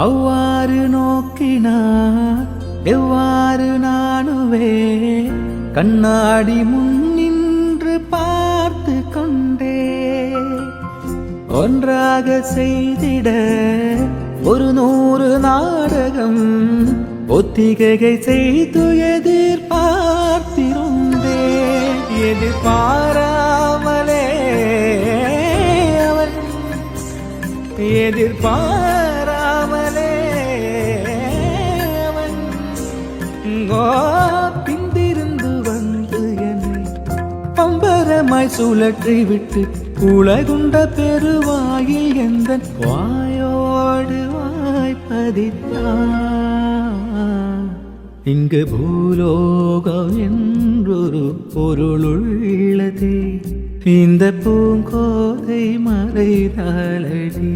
அவ்வாறு நோக்கினார் எவ்வாறு நானுவே கண்ணாடி முன்னின்று பார்த்து கொண்டே ஒன்றாக செய்திட ஒரு 100 நாடகம் ஒத்திகை செய்து எதிர்பார்த்திருந்தே எதிர்பாராமலே அவன் எதிர்பாராமலே அவன் பிந்திருந்து வந்து என்னை பம்பரமாய் சுழற்றி விட்டு உலகுண்ட பெருவாயில் எந்த வாயோடு வாய்ப்பதித்தான். இங்கு பூலோகம் என்றொரு பொருளுள்ளதே, இந்த பூங்கோதை மறைதாளடி.